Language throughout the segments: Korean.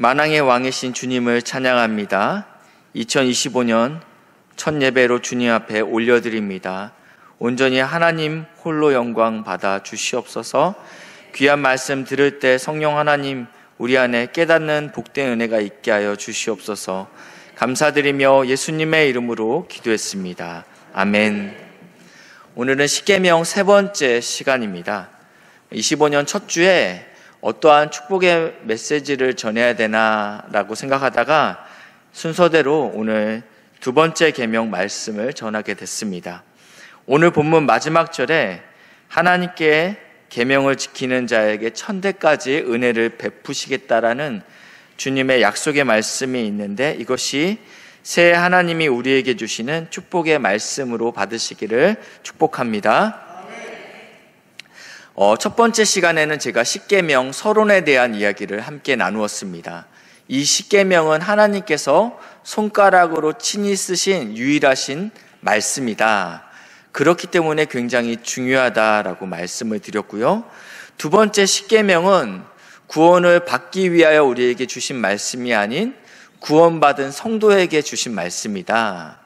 만왕의 왕이신 주님을 찬양합니다. 2025년 첫 예배로 주님 앞에 올려드립니다. 온전히 하나님 홀로 영광 받아 주시옵소서. 귀한 말씀 들을 때 성령 하나님 우리 안에 깨닫는 복된 은혜가 있게 하여 주시옵소서. 감사드리며 예수님의 이름으로 기도했습니다. 아멘. 오늘은 십계명 세 번째 시간입니다. 25년 첫 주에 어떠한 축복의 메시지를 전해야 되나라고 생각하다가 순서대로 오늘 두 번째 계명 말씀을 전하게 됐습니다. 오늘 본문 마지막 절에 하나님께 계명을 지키는 자에게 천대까지 은혜를 베푸시겠다라는 주님의 약속의 말씀이 있는데, 이것이 새해 하나님이 우리에게 주시는 축복의 말씀으로 받으시기를 축복합니다. 첫 번째 시간에는 제가 십계명 서론에 대한 이야기를 함께 나누었습니다. 이 십계명은 하나님께서 손가락으로 친히 쓰신 유일하신 말씀이다. 그렇기 때문에 굉장히 중요하다라고 말씀을 드렸고요. 두 번째 십계명은 구원을 받기 위하여 우리에게 주신 말씀이 아닌 구원받은 성도에게 주신 말씀이다.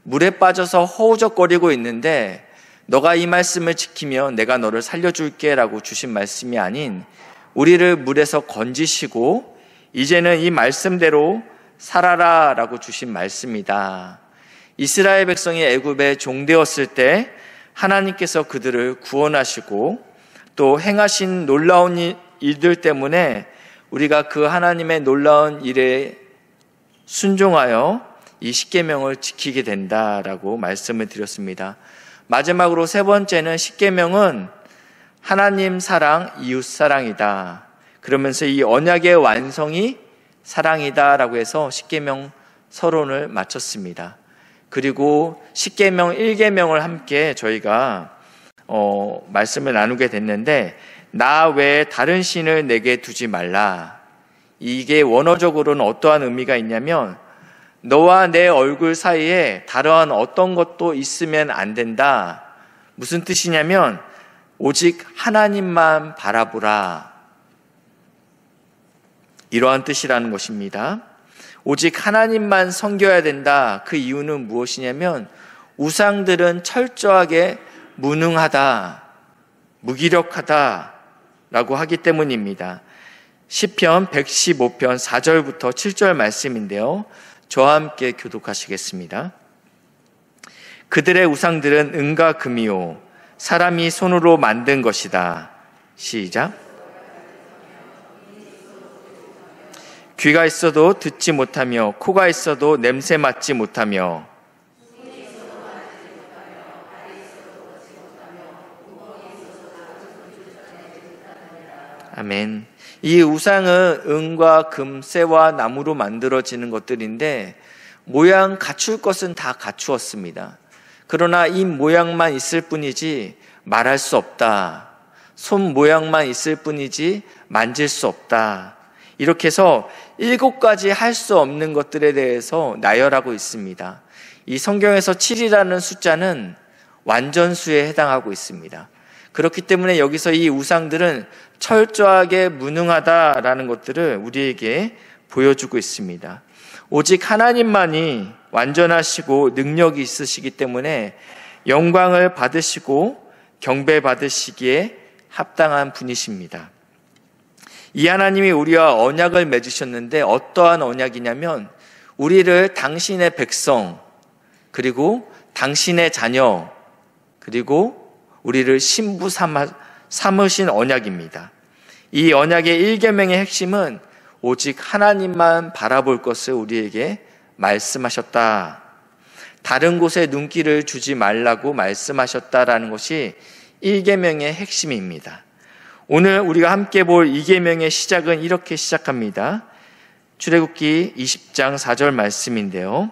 물에 빠져서 허우적거리고 있는데 너가 이 말씀을 지키면 내가 너를 살려줄게 라고 주신 말씀이 아닌, 우리를 물에서 건지시고 이제는 이 말씀대로 살아라 라고 주신 말씀이다. 이스라엘 백성이 애굽에 종되었을 때 하나님께서 그들을 구원하시고 또 행하신 놀라운 일들 때문에 우리가 그 하나님의 놀라운 일에 순종하여 이 십계명을 지키게 된다라고 말씀을 드렸습니다. 마지막으로 세 번째는 십계명은 하나님 사랑, 이웃 사랑이다. 그러면서 이 언약의 완성이 사랑이다라고 해서 십계명 서론을 마쳤습니다. 그리고 십계명 1계명을 함께 저희가 말씀을 나누게 됐는데, 나 외에 다른 신을 내게 두지 말라. 이게 원어적으로는 어떠한 의미가 있냐면, 너와 내 얼굴 사이에 다른 어떤 것도 있으면 안 된다. 무슨 뜻이냐면 오직 하나님만 바라보라. 이러한 뜻이라는 것입니다. 오직 하나님만 섬겨야 된다. 그 이유는 무엇이냐면 우상들은 철저하게 무능하다, 무기력하다 라고 하기 때문입니다. 시편 115편 4절부터 7절 말씀인데요, 저와 함께 교독하시겠습니다. 그들의 우상들은 은과 금이요 사람이 손으로 만든 것이다. 시작. 귀가 있어도 듣지 못하며 코가 있어도 냄새 맡지 못하며 아멘. 이 우상은 은과 금, 쇠와 나무로 만들어지는 것들인데 모양 갖출 것은 다 갖추었습니다. 그러나 이 모양만 있을 뿐이지 말할 수 없다. 손 모양만 있을 뿐이지 만질 수 없다. 이렇게 해서 7가지 할 수 없는 것들에 대해서 나열하고 있습니다. 이 성경에서 7이라는 숫자는 완전수에 해당하고 있습니다. 그렇기 때문에 여기서 이 우상들은 철저하게 무능하다라는 것들을 우리에게 보여주고 있습니다. 오직 하나님만이 완전하시고 능력이 있으시기 때문에 영광을 받으시고 경배받으시기에 합당한 분이십니다. 이 하나님이 우리와 언약을 맺으셨는데 어떠한 언약이냐면 우리를 당신의 백성, 그리고 당신의 자녀, 그리고 우리를 신부 삼으신 언약입니다. 이 언약의 1계명의 핵심은 오직 하나님만 바라볼 것을 우리에게 말씀하셨다. 다른 곳에 눈길을 주지 말라고 말씀하셨다라는 것이 1계명의 핵심입니다. 오늘 우리가 함께 볼 2계명의 시작은 이렇게 시작합니다. 출애굽기 20장 4절 말씀인데요.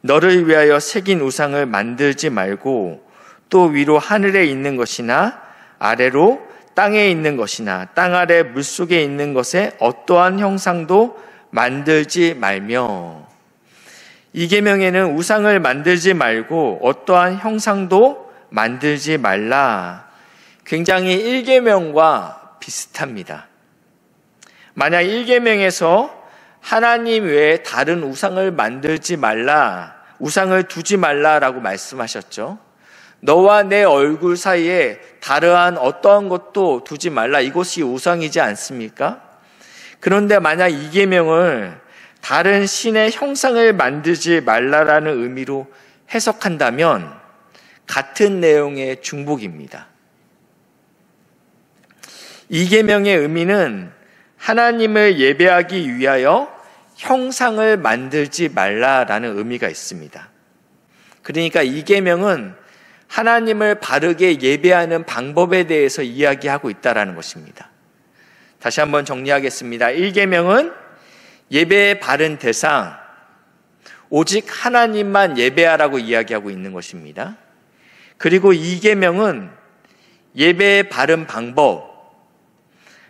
너를 위하여 새긴 우상을 만들지 말고 또 위로 하늘에 있는 것이나 아래로 땅에 있는 것이나 땅 아래 물속에 있는 것에 어떠한 형상도 만들지 말며. 이 계명에는 우상을 만들지 말고 어떠한 형상도 만들지 말라. 굉장히 1계명과 비슷합니다. 만약 1계명에서 하나님 외에 다른 우상을 만들지 말라, 우상을 두지 말라라고 말씀하셨죠. 너와 내 얼굴 사이에 다르한 어떠한 것도 두지 말라. 이것이 우상이지 않습니까? 그런데 만약 2계명을 다른 신의 형상을 만들지 말라라는 의미로 해석한다면 같은 내용의 중복입니다. 2계명의 의미는 하나님을 예배하기 위하여 형상을 만들지 말라라는 의미가 있습니다. 그러니까 2계명은 하나님을 바르게 예배하는 방법에 대해서 이야기하고 있다는 것입니다. 다시 한번 정리하겠습니다. 1계명은 예배의 바른 대상, 오직 하나님만 예배하라고 이야기하고 있는 것입니다. 그리고 2계명은 예배의 바른 방법,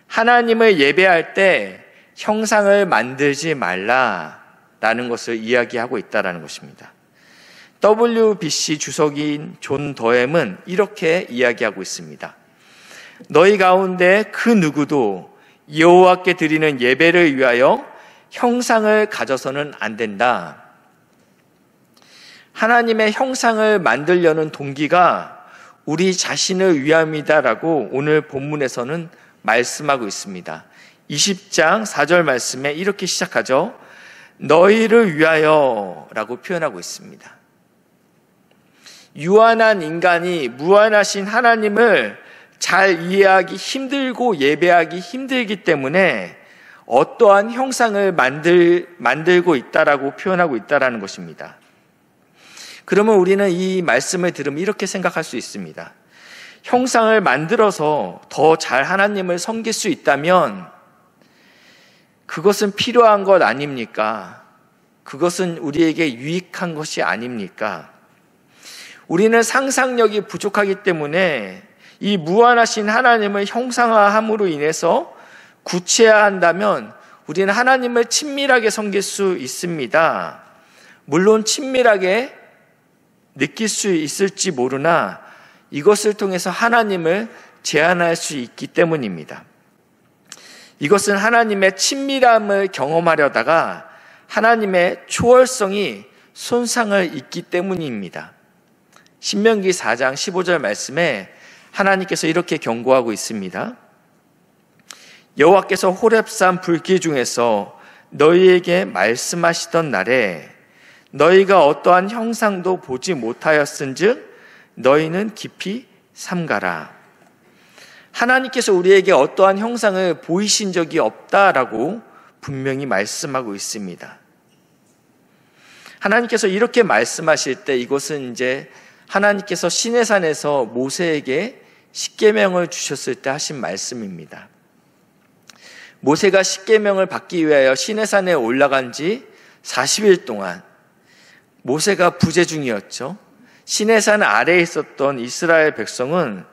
하나님을 예배할 때 형상을 만들지 말라라는 것을 이야기하고 있다는 것입니다. WBC 주석인 존 더햄은 이렇게 이야기하고 있습니다. 너희 가운데 그 누구도 여호와께 드리는 예배를 위하여 형상을 가져서는 안 된다. 하나님의 형상을 만들려는 동기가 우리 자신을 위함이다라고 오늘 본문에서는 말씀하고 있습니다. 20장 4절 말씀에 이렇게 시작하죠. 너희를 위하여 라고 표현하고 있습니다. 유한한 인간이 무한하신 하나님을 잘 이해하기 힘들고 예배하기 힘들기 때문에 어떠한 형상을 만들고 있다라고 표현하고 있다라는 것입니다. 그러면 우리는 이 말씀을 들으면 이렇게 생각할 수 있습니다. 형상을 만들어서 더 잘 하나님을 섬길 수 있다면 그것은 필요한 것 아닙니까? 그것은 우리에게 유익한 것이 아닙니까? 우리는 상상력이 부족하기 때문에 이 무한하신 하나님을 형상화함으로 인해서 구체화한다면 우리는 하나님을 친밀하게 섬길 수 있습니다. 물론 친밀하게 느낄 수 있을지 모르나 이것을 통해서 하나님을 제한할 수 있기 때문입니다. 이것은 하나님의 친밀함을 경험하려다가 하나님의 초월성이 손상을 입기 때문입니다. 신명기 4장 15절 말씀에 하나님께서 이렇게 경고하고 있습니다. 여호와께서 호렙산 불길 중에서 너희에게 말씀하시던 날에 너희가 어떠한 형상도 보지 못하였은즉 너희는 깊이 삼가라. 하나님께서 우리에게 어떠한 형상을 보이신 적이 없다라고 분명히 말씀하고 있습니다. 하나님께서 이렇게 말씀하실 때 이것은 이제 하나님께서 시내산에서 모세에게 십계명을 주셨을 때 하신 말씀입니다. 모세가 십계명을 받기 위하여 시내산에 올라간 지 40일 동안 모세가 부재 중이었죠. 시내산 아래에 있었던 이스라엘 백성은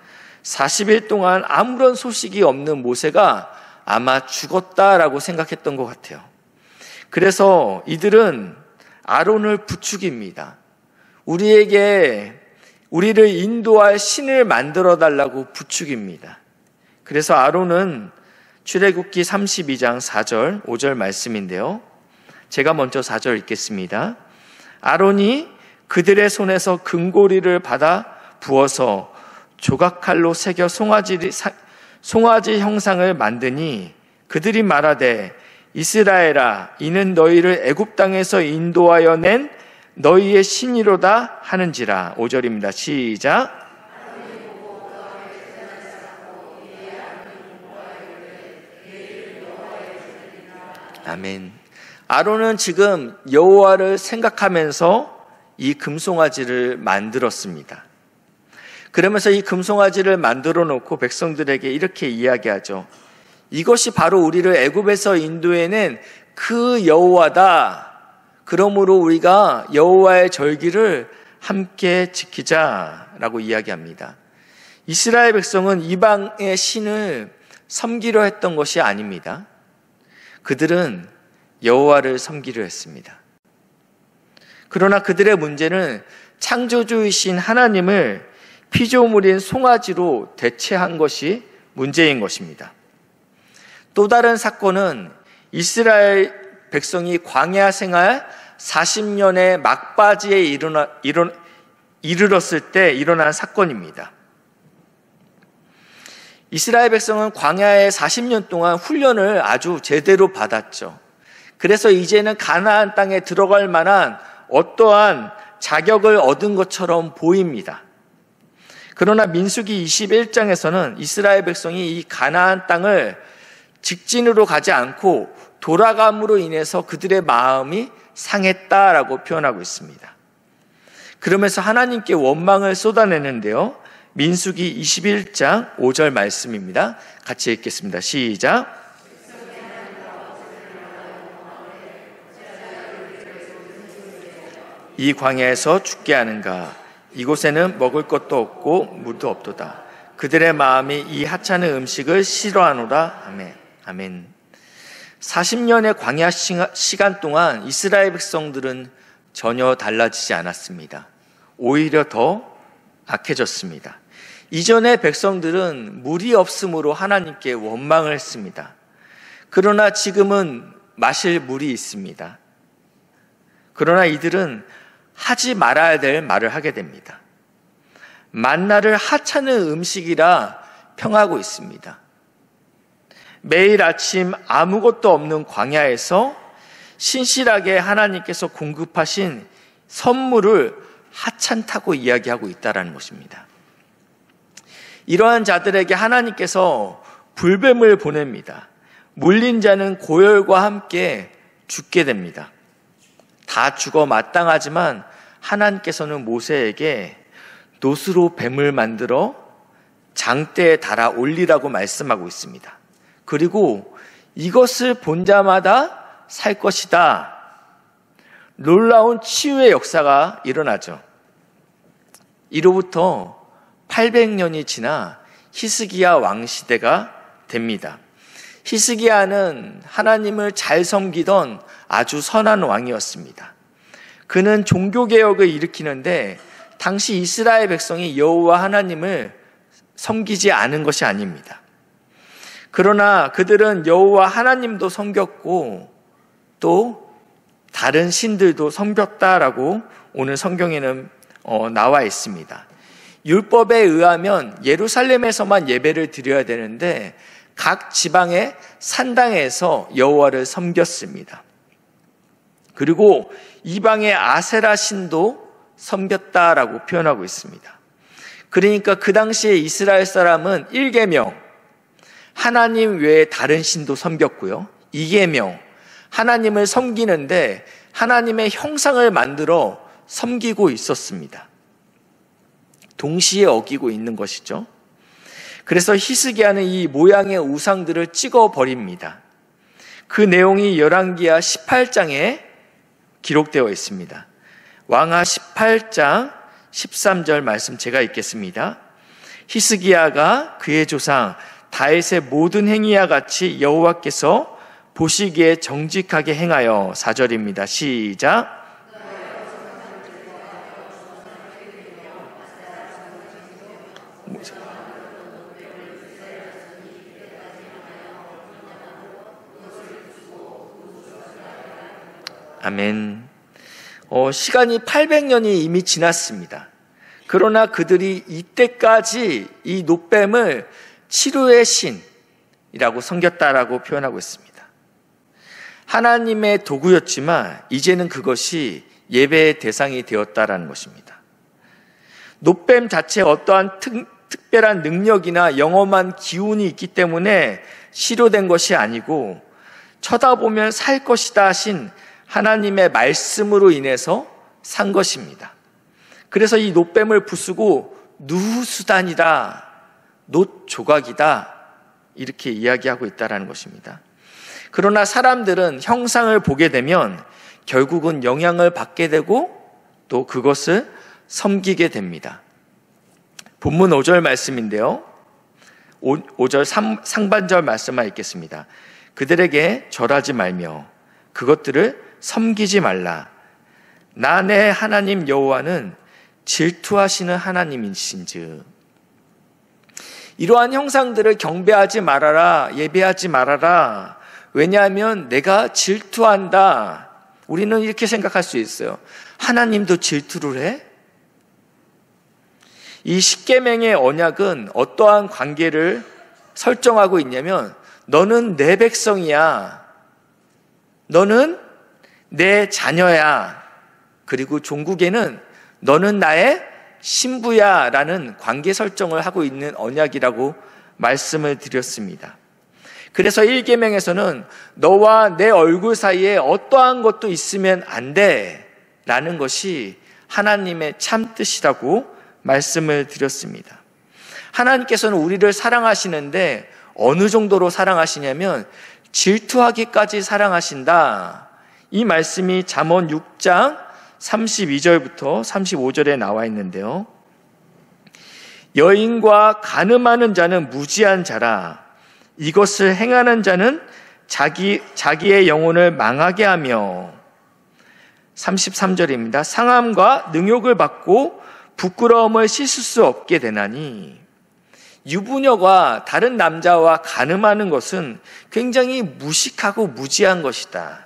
40일 동안 아무런 소식이 없는 모세가 아마 죽었다라고 생각했던 것 같아요. 그래서 이들은 아론을 부추깁니다. 우리를 인도할 신을 만들어 달라고 부추깁니다. 그래서 아론은 출애굽기 32장 4절, 5절 말씀인데요. 제가 먼저 4절 읽겠습니다. 아론이 그들의 손에서 금고리를 받아 부어서 조각칼로 새겨 송아지 형상을 만드니 그들이 말하되 이스라엘아 이는 너희를 애굽 땅에서 인도하여 낸 너희의 신이로다 하는지라. 5절입니다. 시작. 아멘. 아론은 지금 여호와를 생각하면서 이 금송아지를 만들었습니다. 그러면서 이 금송아지를 만들어 놓고 백성들에게 이렇게 이야기하죠. 이것이 바로 우리를 애굽에서 인도해낸 그 여호와다. 그러므로 우리가 여호와의 절기를 함께 지키자라고 이야기합니다. 이스라엘 백성은 이방의 신을 섬기려 했던 것이 아닙니다. 그들은 여호와를 섬기려 했습니다. 그러나 그들의 문제는 창조주이신 하나님을 피조물인 송아지로 대체한 것이 문제인 것입니다. 또 다른 사건은 이스라엘 백성이 광야 생활 40년의 막바지에 이르렀을 때 일어난 사건입니다. 이스라엘 백성은 광야에 40년 동안 훈련을 아주 제대로 받았죠. 그래서 이제는 가나안 땅에 들어갈 만한 어떠한 자격을 얻은 것처럼 보입니다. 그러나 민수기 21장에서는 이스라엘 백성이 이 가나안 땅을 직진으로 가지 않고 돌아감으로 인해서 그들의 마음이 상했다라고 표현하고 있습니다. 그러면서 하나님께 원망을 쏟아내는데요. 민수기 21장 5절 말씀입니다. 같이 읽겠습니다. 시작. 이 광야에서 죽게 하는가? 이곳에는 먹을 것도 없고 물도 없도다. 그들의 마음이 이 하찮은 음식을 싫어하노라. 아멘. 아멘. 40년의 광야 시간 동안 이스라엘 백성들은 전혀 달라지지 않았습니다. 오히려 더 악해졌습니다. 이전의 백성들은 물이 없으므로 하나님께 원망을 했습니다. 그러나 지금은 마실 물이 있습니다. 그러나 이들은 하지 말아야 될 말을 하게 됩니다. 만나를 하찮은 음식이라 평하고 있습니다. 매일 아침 아무것도 없는 광야에서 신실하게 하나님께서 공급하신 선물을 하찮다고 이야기하고 있다는 것입니다. 이러한 자들에게 하나님께서 불뱀을 보냅니다. 물린 자는 고열과 함께 죽게 됩니다. 다 죽어 마땅하지만 하나님께서는 모세에게 놋으로 뱀을 만들어 장대에 달아 올리라고 말씀하고 있습니다. 그리고 이것을 본 자마다 살 것이다. 놀라운 치유의 역사가 일어나죠. 이로부터 800년이 지나 히스기야 왕 시대가 됩니다. 히스기야는 하나님을 잘 섬기던 아주 선한 왕이었습니다. 그는 종교개혁을 일으키는데 당시 이스라엘 백성이 여호와 하나님을 섬기지 않은 것이 아닙니다. 그러나 그들은 여호와 하나님도 섬겼고 또 다른 신들도 섬겼다라고 오늘 성경에는 나와 있습니다. 율법에 의하면 예루살렘에서만 예배를 드려야 되는데 각 지방의 산당에서 여호와를 섬겼습니다. 그리고 이방의 아세라 신도 섬겼다라고 표현하고 있습니다. 그러니까 그 당시에 이스라엘 사람은 1계명, 하나님 외에 다른 신도 섬겼고요. 2계명, 하나님을 섬기는데 하나님의 형상을 만들어 섬기고 있었습니다. 동시에 어기고 있는 것이죠. 그래서 히스기야는 이 모양의 우상들을 찍어버립니다. 그 내용이 열왕기하 18장에 기록되어 있습니다. 왕하 18장 13절 말씀 제가 읽겠습니다. 히스기야가 그의 조상 다윗의 모든 행위와 같이 여호와께서 보시기에 정직하게 행하여 4절입니다. 시작. 아멘. 시간이 800년이 이미 지났습니다. 그러나 그들이 이때까지 이 놋뱀을 치료의 신이라고 섬겼다라고 표현하고 있습니다. 하나님의 도구였지만 이제는 그것이 예배의 대상이 되었다라는 것입니다. 놋뱀 자체에 어떠한 특별한 능력이나 영험한 기운이 있기 때문에 치료된 것이 아니고 쳐다보면 살 것이다 하신 하나님의 말씀으로 인해서 산 것입니다. 그래서 이 놋뱀을 부수고 누수단이다, 놋 조각이다 이렇게 이야기하고 있다는 것입니다. 그러나 사람들은 형상을 보게 되면 결국은 영향을 받게 되고 또 그것을 섬기게 됩니다. 본문 5절 말씀인데요. 5절 상반절 말씀만 읽겠습니다. 그들에게 절하지 말며 그것들을 섬기지 말라. 나 내 하나님 여호와는 질투하시는 하나님이신즉. 이러한 형상들을 경배하지 말아라, 예배하지 말아라. 왜냐하면 내가 질투한다. 우리는 이렇게 생각할 수 있어요. 하나님도 질투를 해? 이 십계명의 언약은 어떠한 관계를 설정하고 있냐면 너는 내 백성이야. 너는 내 자녀야. 그리고 종국에는 너는 나의 신부야 라는 관계 설정을 하고 있는 언약이라고 말씀을 드렸습니다. 그래서 1계명에서는 너와 내 얼굴 사이에 어떠한 것도 있으면 안 돼 라는 것이 하나님의 참 뜻이라고 말씀을 드렸습니다. 하나님께서는 우리를 사랑하시는데 어느 정도로 사랑하시냐면 질투하기까지 사랑하신다. 이 말씀이 잠언 6장 32절부터 35절에 나와 있는데요. 여인과 간음하는 자는 무지한 자라. 이것을 행하는 자는 자기의 영혼을 망하게 하며 33절입니다. 상함과 능욕을 받고 부끄러움을 씻을 수 없게 되나니 유부녀가 다른 남자와 간음하는 것은 굉장히 무식하고 무지한 것이다.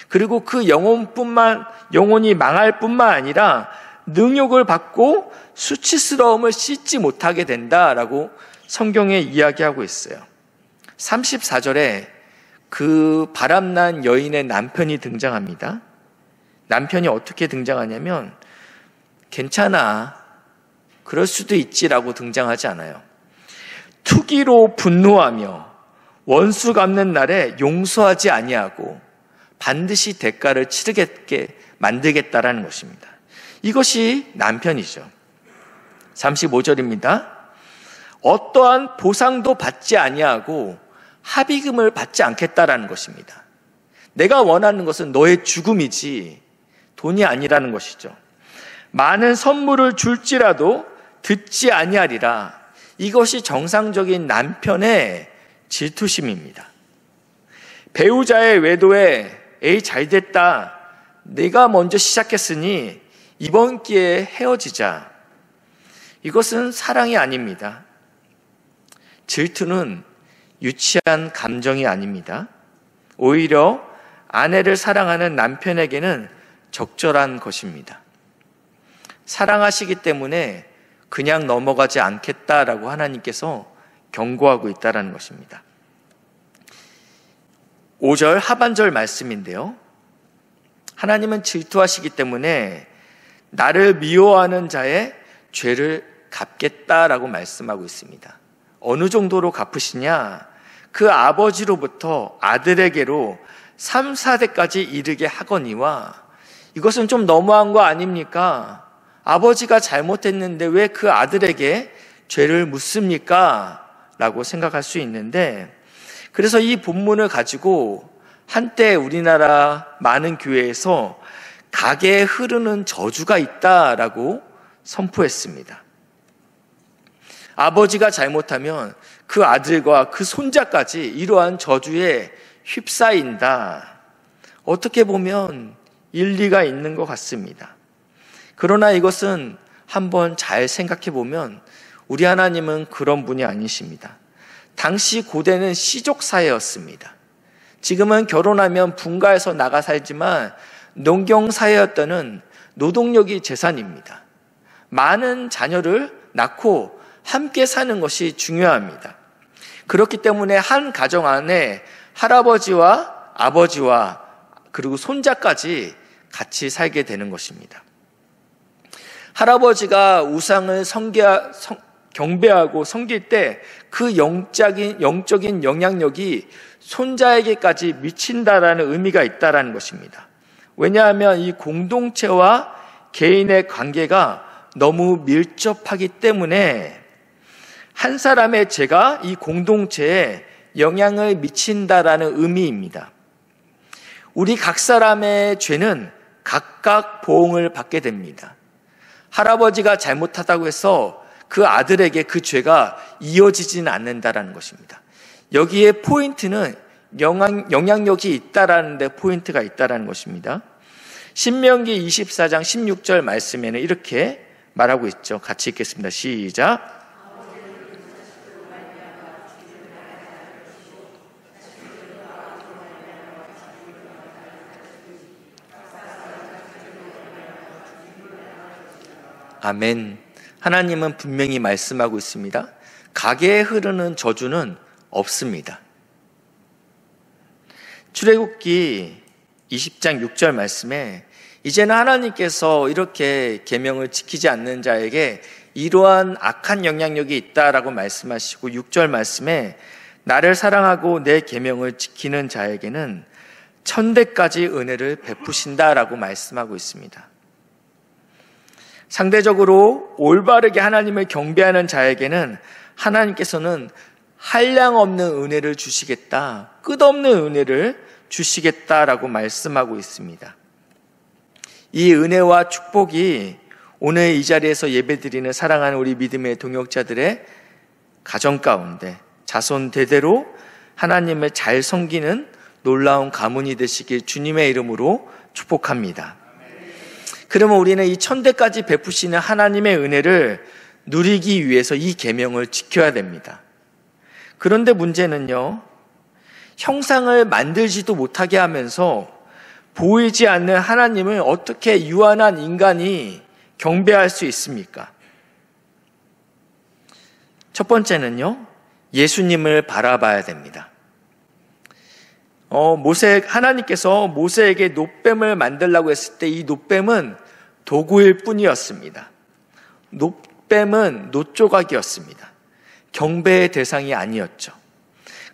그리고 그 영혼이 망할 뿐만 아니라 능욕을 받고 수치스러움을 씻지 못하게 된다라고 성경에 이야기하고 있어요. 34절에 그 바람난 여인의 남편이 등장합니다. 남편이 어떻게 등장하냐면 괜찮아, 그럴 수도 있지라고 등장하지 않아요. 투기로 분노하며 원수 갚는 날에 용서하지 아니하고 반드시 대가를 치르게 만들겠다라는 것입니다. 이것이 남편이죠. 35절입니다. 어떠한 보상도 받지 아니하고 합의금을 받지 않겠다라는 것입니다. 내가 원하는 것은 너의 죽음이지 돈이 아니라는 것이죠. 많은 선물을 줄지라도 듣지 아니하리라. 이것이 정상적인 남편의 질투심입니다. 배우자의 외도에 에이 잘됐다, 내가 먼저 시작했으니 이번 기회에 헤어지자. 이것은 사랑이 아닙니다. 질투는 유치한 감정이 아닙니다. 오히려 아내를 사랑하는 남편에게는 적절한 것입니다. 사랑하시기 때문에 그냥 넘어가지 않겠다라고 하나님께서 경고하고 있다는 것입니다. 5절 하반절 말씀인데요. 하나님은 질투하시기 때문에 나를 미워하는 자의 죄를 갚겠다라고 말씀하고 있습니다. 어느 정도로 갚으시냐? 그 아버지로부터 아들에게로 3, 4대까지 이르게 하거니와. 이것은 좀 너무한 거 아닙니까? 아버지가 잘못했는데 왜 그 아들에게 죄를 묻습니까? 라고 생각할 수 있는데, 그래서 이 본문을 가지고 한때 우리나라 많은 교회에서 가게에 흐르는 저주가 있다라고 선포했습니다. 아버지가 잘못하면 그 아들과 그 손자까지 이러한 저주에 휩싸인다. 어떻게 보면 일리가 있는 것 같습니다. 그러나 이것은 한번 잘 생각해 보면 우리 하나님은 그런 분이 아니십니다. 당시 고대는 시족 사회였습니다. 지금은 결혼하면 분가해서 나가 살지만 농경 사회였다는 노동력이 재산입니다. 많은 자녀를 낳고 함께 사는 것이 중요합니다. 그렇기 때문에 한 가정 안에 할아버지와 아버지와 그리고 손자까지 같이 살게 되는 것입니다. 할아버지가 우상을 경배하고 섬길 때 그 영적인 영향력이 손자에게까지 미친다라는 의미가 있다라는 것입니다. 왜냐하면 이 공동체와 개인의 관계가 너무 밀접하기 때문에 한 사람의 죄가 이 공동체에 영향을 미친다라는 의미입니다. 우리 각 사람의 죄는 각각 보응을 받게 됩니다. 할아버지가 잘못하다고 해서 그 아들에게 그 죄가 이어지지는 않는다라는 것입니다. 여기에 포인트는 영향력이 있다라는 데 포인트가 있다라는 것입니다. 신명기 24장 16절 말씀에는 이렇게 말하고 있죠. 같이 읽겠습니다. 시작. 아멘. 하나님은 분명히 말씀하고 있습니다. 가게에 흐르는 저주는 없습니다. 출애굽기 20장 6절 말씀에 이제는 하나님께서 이렇게 계명을 지키지 않는 자에게 이러한 악한 영향력이 있다라고 말씀하시고 6절 말씀에 나를 사랑하고 내 계명을 지키는 자에게는 1000대까지 은혜를 베푸신다라고 말씀하고 있습니다. 상대적으로 올바르게 하나님을 경배하는 자에게는 하나님께서는 한량없는 은혜를 주시겠다, 끝없는 은혜를 주시겠다라고 말씀하고 있습니다. 이 은혜와 축복이 오늘 이 자리에서 예배드리는 사랑하는 우리 믿음의 동역자들의 가정 가운데 자손 대대로 하나님을 잘 섬기는 놀라운 가문이 되시길 주님의 이름으로 축복합니다. 그러면 우리는 이 1000대까지 베푸시는 하나님의 은혜를 누리기 위해서 이 계명을 지켜야 됩니다. 그런데 문제는요, 형상을 만들지도 못하게 하면서 보이지 않는 하나님을 어떻게 유한한 인간이 경배할 수 있습니까? 첫 번째는요, 예수님을 바라봐야 됩니다. 하나님께서 모세에게 놋뱀을 만들라고 했을 때 이 놋뱀은 도구일 뿐이었습니다. 놋뱀은 놋조각이었습니다. 경배의 대상이 아니었죠.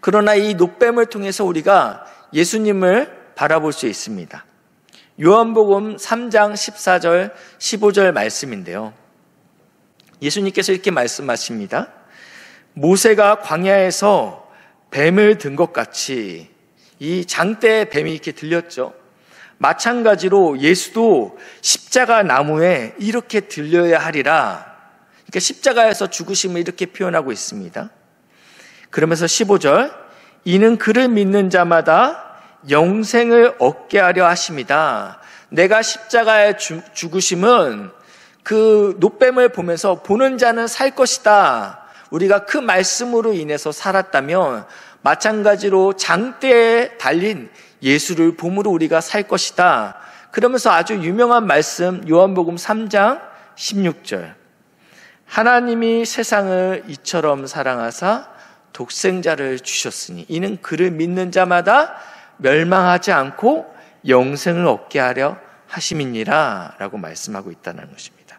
그러나 이 놋뱀을 통해서 우리가 예수님을 바라볼 수 있습니다. 요한복음 3장 14절 15절 말씀인데요, 예수님께서 이렇게 말씀하십니다. 모세가 광야에서 뱀을 든 것 같이, 이 장대의 뱀이 이렇게 들렸죠. 마찬가지로 예수도 십자가 나무에 이렇게 들려야 하리라. 그러니까 십자가에서 죽으심을 이렇게 표현하고 있습니다. 그러면서 15절, 이는 그를 믿는 자마다 영생을 얻게 하려 하심이다. 내가 십자가의 죽으심은 그 놋뱀을 보면서 보는 자는 살 것이다. 우리가 그 말씀으로 인해서 살았다면 마찬가지로 장대에 달린 예수를 봄으로 우리가 살 것이다. 그러면서 아주 유명한 말씀 요한복음 3장 16절, 하나님이 세상을 이처럼 사랑하사 독생자를 주셨으니 이는 그를 믿는 자마다 멸망하지 않고 영생을 얻게 하려 하심이니라 라고 말씀하고 있다는 것입니다.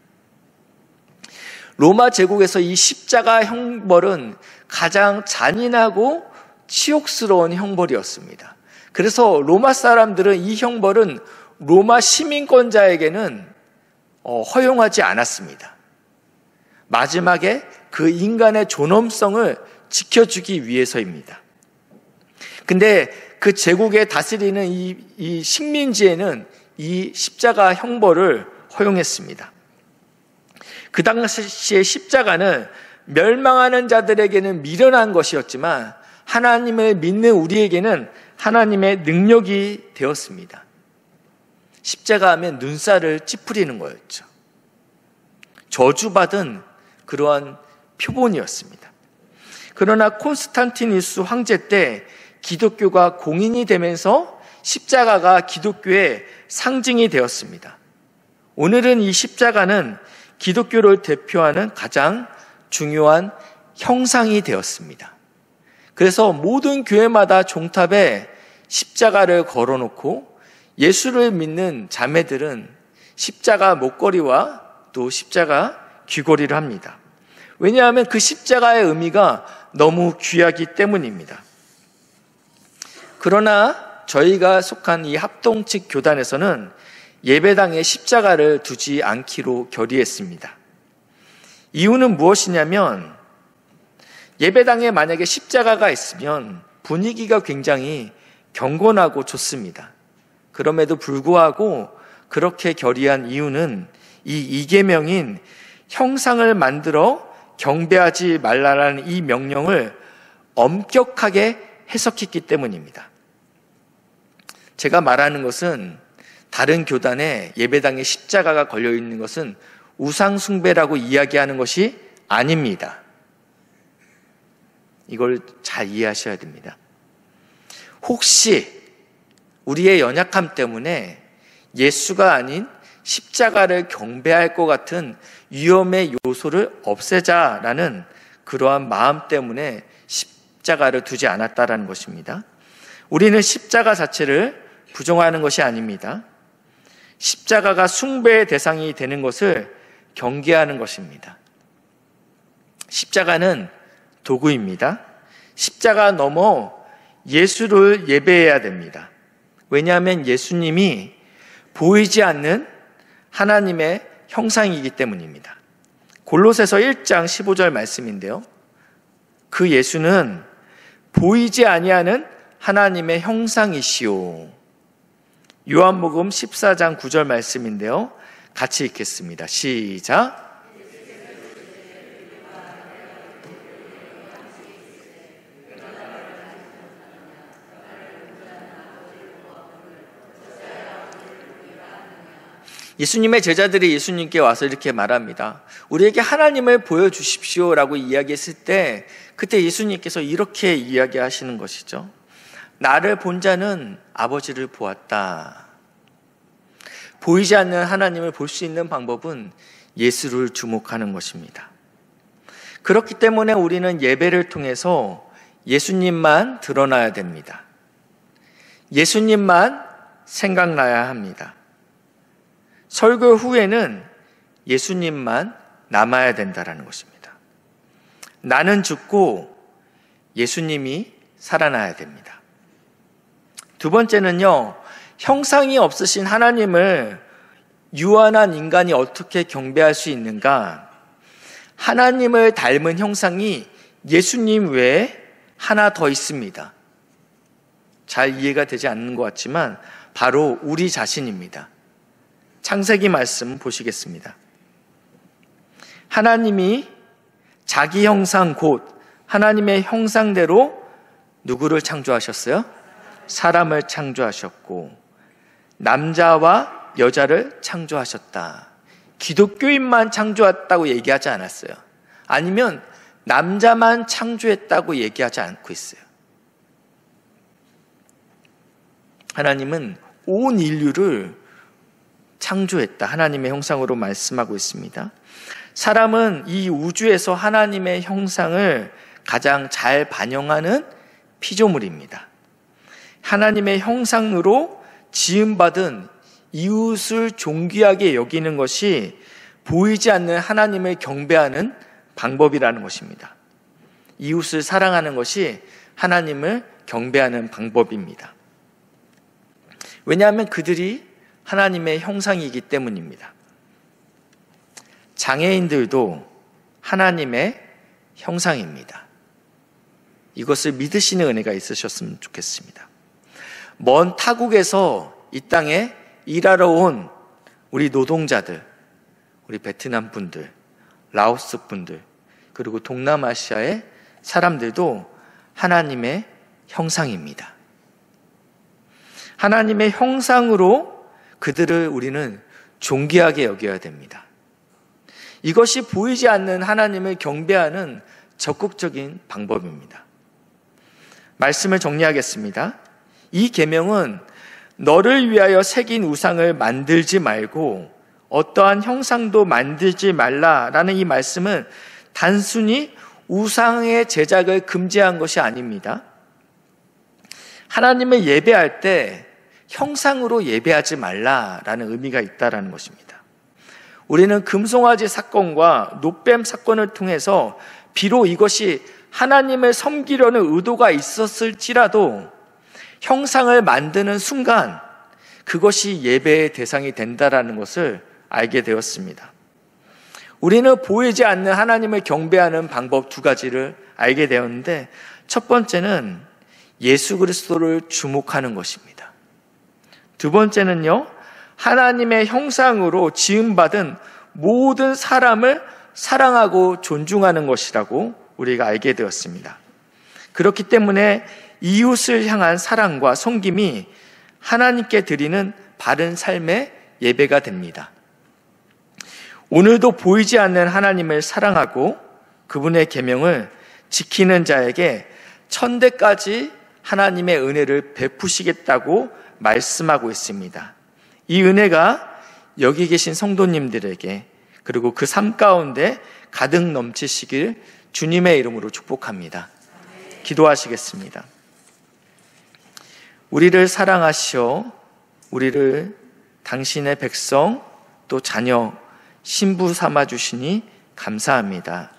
로마 제국에서 이 십자가 형벌은 가장 잔인하고 치욕스러운 형벌이었습니다. 그래서 로마 사람들은 이 형벌은 로마 시민권자에게는 허용하지 않았습니다. 마지막에 그 인간의 존엄성을 지켜주기 위해서입니다. 근데 그 제국에 다스리는 이 식민지에는 이 십자가 형벌을 허용했습니다. 그 당시의 십자가는 멸망하는 자들에게는 미련한 것이었지만 하나님을 믿는 우리에게는 하나님의 능력이 되었습니다. 십자가 하면 눈살을 찌푸리는 거였죠. 저주받은 그러한 표본이었습니다. 그러나 콘스탄티누스 황제 때 기독교가 공인이 되면서 십자가가 기독교의 상징이 되었습니다. 오늘은 이 십자가는 기독교를 대표하는 가장 중요한 형상이 되었습니다. 그래서 모든 교회마다 종탑에 십자가를 걸어놓고 예수를 믿는 자매들은 십자가 목걸이와 또 십자가 귀걸이를 합니다. 왜냐하면 그 십자가의 의미가 너무 귀하기 때문입니다. 그러나 저희가 속한 이 합동 측 교단에서는 예배당에 십자가를 두지 않기로 결의했습니다. 이유는 무엇이냐면 예배당에 만약에 십자가가 있으면 분위기가 굉장히 경건하고 좋습니다. 그럼에도 불구하고 그렇게 결의한 이유는 이 이계명인 형상을 만들어 경배하지 말라라는 이 명령을 엄격하게 해석했기 때문입니다. 제가 말하는 것은 다른 교단에 예배당에 십자가가 걸려 있는 것은 우상 숭배라고 이야기하는 것이 아닙니다. 이걸 잘 이해하셔야 됩니다. 혹시 우리의 연약함 때문에 예수가 아닌 십자가를 경배할 것 같은 위험의 요소를 없애자라는 그러한 마음 때문에 십자가를 두지 않았다라는 것입니다. 우리는 십자가 자체를 부정하는 것이 아닙니다. 십자가가 숭배의 대상이 되는 것을 경계하는 것입니다. 십자가는 도구입니다. 십자가 넘어 예수를 예배해야 됩니다. 왜냐하면 예수님이 보이지 않는 하나님의 형상이기 때문입니다. 골로새서 1장 15절 말씀인데요. 그 예수는 보이지 아니하는 하나님의 형상이시오. 요한복음 14장 9절 말씀인데요. 같이 읽겠습니다. 시작. 예수님의 제자들이 예수님께 와서 이렇게 말합니다. 우리에게 하나님을 보여주십시오라고 이야기했을 때 그때 예수님께서 이렇게 이야기하시는 것이죠. 나를 본 자는 아버지를 보았다. 보이지 않는 하나님을 볼 수 있는 방법은 예수를 주목하는 것입니다. 그렇기 때문에 우리는 예배를 통해서 예수님만 드러나야 됩니다. 예수님만 생각나야 합니다. 설교 후에는 예수님만 남아야 된다는 것입니다. 나는 죽고 예수님이 살아나야 됩니다. 두 번째는요, 형상이 없으신 하나님을 유한한 인간이 어떻게 경배할 수 있는가? 하나님을 닮은 형상이 예수님 외에 하나 더 있습니다. 잘 이해가 되지 않는 것 같지만 바로 우리 자신입니다. 창세기 말씀 보시겠습니다. 하나님이 자기 형상 곧 하나님의 형상대로 누구를 창조하셨어요? 사람을 창조하셨고 남자와 여자를 창조하셨다. 기독교인만 창조했다고 얘기하지 않았어요. 아니면 남자만 창조했다고 얘기하지 않고 있어요. 하나님은 온 인류를 창조했다. 하나님의 형상으로 말씀하고 있습니다. 사람은 이 우주에서 하나님의 형상을 가장 잘 반영하는 피조물입니다. 하나님의 형상으로 지음받은 이웃을 존귀하게 여기는 것이 보이지 않는 하나님을 경배하는 방법이라는 것입니다. 이웃을 사랑하는 것이 하나님을 경배하는 방법입니다. 왜냐하면 그들이 하나님의 형상이기 때문입니다. 장애인들도 하나님의 형상입니다. 이것을 믿으시는 은혜가 있으셨으면 좋겠습니다. 먼 타국에서 이 땅에 일하러 온 우리 노동자들, 우리 베트남 분들, 라오스 분들, 그리고 동남아시아의 사람들도 하나님의 형상입니다. 하나님의 형상으로 그들을 우리는 존귀하게 여겨야 됩니다. 이것이 보이지 않는 하나님을 경배하는 적극적인 방법입니다. 말씀을 정리하겠습니다. 이 계명은 너를 위하여 새긴 우상을 만들지 말고 어떠한 형상도 만들지 말라라는 이 말씀은 단순히 우상의 제작을 금지한 것이 아닙니다. 하나님을 예배할 때 형상으로 예배하지 말라라는 의미가 있다라는 것입니다. 우리는 금송아지 사건과 놋뱀 사건을 통해서 비록 이것이 하나님을 섬기려는 의도가 있었을지라도 형상을 만드는 순간 그것이 예배의 대상이 된다라는 것을 알게 되었습니다. 우리는 보이지 않는 하나님을 경배하는 방법 두 가지를 알게 되었는데 첫 번째는 예수 그리스도를 주목하는 것입니다. 두 번째는요, 하나님의 형상으로 지음받은 모든 사람을 사랑하고 존중하는 것이라고 우리가 알게 되었습니다. 그렇기 때문에 이웃을 향한 사랑과 섬김이 하나님께 드리는 바른 삶의 예배가 됩니다. 오늘도 보이지 않는 하나님을 사랑하고 그분의 계명을 지키는 자에게 천대까지 하나님의 은혜를 베푸시겠다고 말씀하고 있습니다. 이 은혜가 여기 계신 성도님들에게 그리고 그 삶 가운데 가득 넘치시길 주님의 이름으로 축복합니다. 기도하시겠습니다. 우리를 사랑하시어 우리를 당신의 백성 또 자녀 신부 삼아 주시니 감사합니다.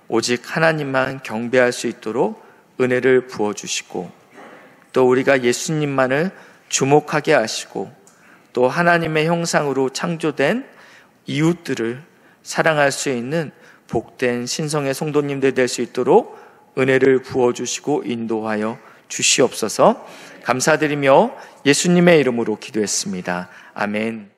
오직 하나님만 경배할 수 있도록 은혜를 부어주시고 또 우리가 예수님만을 주목하게 하시고 또 하나님의 형상으로 창조된 이웃들을 사랑할 수 있는 복된 신성의 성도님들 될 수 있도록 은혜를 부어주시고 인도하여 주시옵소서. 감사드리며 예수님의 이름으로 기도했습니다. 아멘.